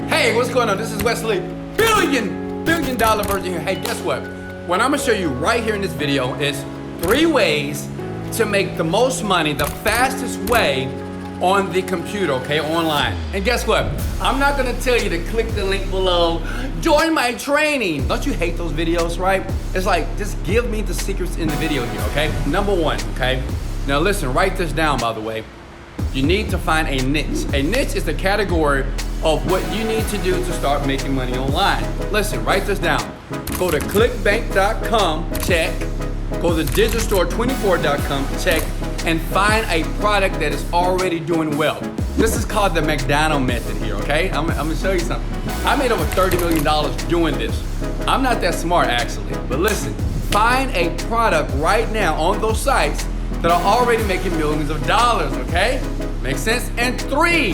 Hey, what's going on? This is Wesley, billion dollar version here. Hey, guess what? What I'm gonna show you right here in this video is 3 ways to make the most money, the fastest way on the computer, okay, online. And guess what? I'm not gonna tell you to click the link below, join my training. Don't you hate those videos, right? It's like, just give me the secrets in the video here, okay? Number 1, okay? Now listen, write this down, by the way. You need to find a niche. A niche is the category of what you need to do to start making money online. Listen, write this down. Go to clickbank.com, check. Go to digitalstore24.com, check, and find a product that is already doing well. This is called the McDonald's method here, okay? I'm gonna show you something. I made over $30 million doing this. I'm not that smart actually, but listen, find a product right now on those sites that are already making millions of dollars, okay? Make sense? And 3,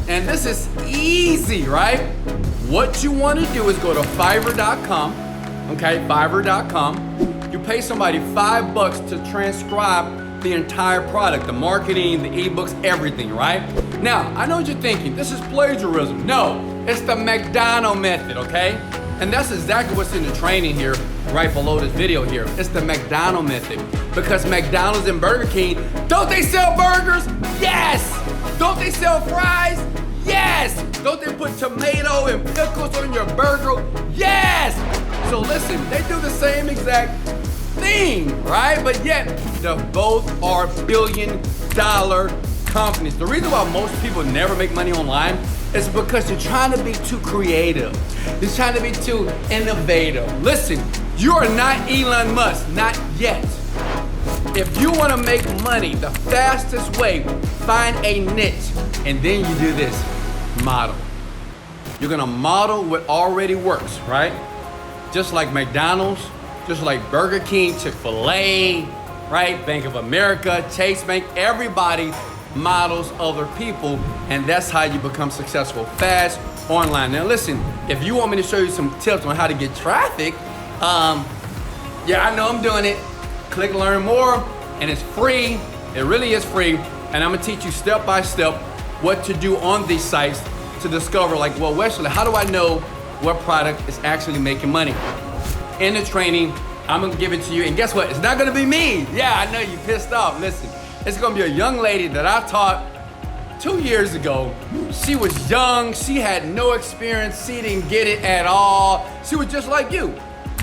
and this is easy, right? What you wanna do is go to Fiverr.com, okay? Fiverr.com. You pay somebody $5 to transcribe the entire product, the marketing, the ebooks, everything, right? Now, I know what you're thinking, this is plagiarism. No, it's the McDonald's method, okay? And that's exactly what's in the training here, right below this video here. It's the McDonald's method. Because McDonald's and Burger King, don't they sell burgers? Yes! Don't they sell fries? Yes! Don't they put tomato and pickles on your burger? Yes! So listen, they do the same exact thing, right? But yet, they both are billion-dollar companies. The reason why most people never make money online is because you're trying to be too creative. You're trying to be too innovative. Listen, you are not Elon Musk, not yet. If you want to make money, the fastest way, find a niche, and then you do this, model. You're gonna model what already works, right? Just like McDonald's, just like Burger King, Chick-fil-A, right? Bank of America, Chase Bank, everybody models other people, and that's how you become successful fast online. Now listen, if you want me to show you some tips on how to get traffic, yeah, I know I'm doing it. Click learn more, and it's free. It really is free, and I'm gonna teach you step by step what to do on these sites to discover, like, well, Wesley, how do I know what product is actually making money? In the training, I'm gonna give it to you, and guess what? It's not gonna be me. Yeah, I know you pissed off. Listen, it's gonna be a young lady that I taught 2 years ago. She was young, she had no experience, she didn't get it at all. She was just like you,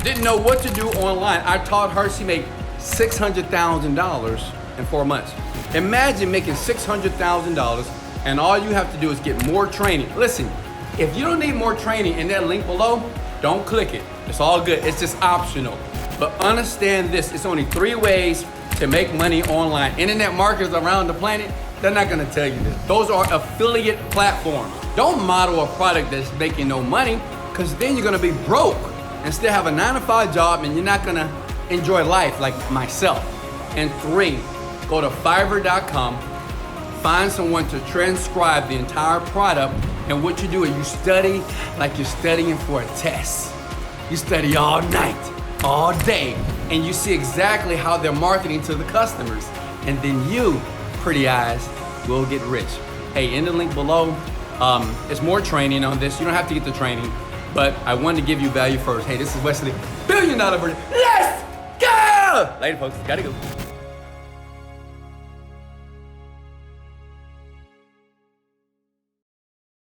didn't know what to do online. I taught her, she made $600,000 in 4 months. Imagine making $600,000 and all you have to do is get more training. Listen, if you don't need more training in that link below, don't click it. It's all good, it's just optional. But understand this, it's only 3 ways to make money online. Internet marketers around the planet, they're not gonna tell you this. Those are affiliate platforms. Don't model a product that's making no money, because then you're gonna be broke and still have a 9-to-5 job, and you're not gonna enjoy life like myself. And 3, go to Fiverr.com, find someone to transcribe the entire product, and what you do is you study like you're studying for a test. You study all night, all day, and you see exactly how they're marketing to the customers. And then you, pretty eyes, will get rich. Hey, in the link below, it's more training on this. You don't have to get the training, but I wanted to give you value first. Hey, this is Wesley, billion-dollar version. Let's go! Later, folks, gotta go.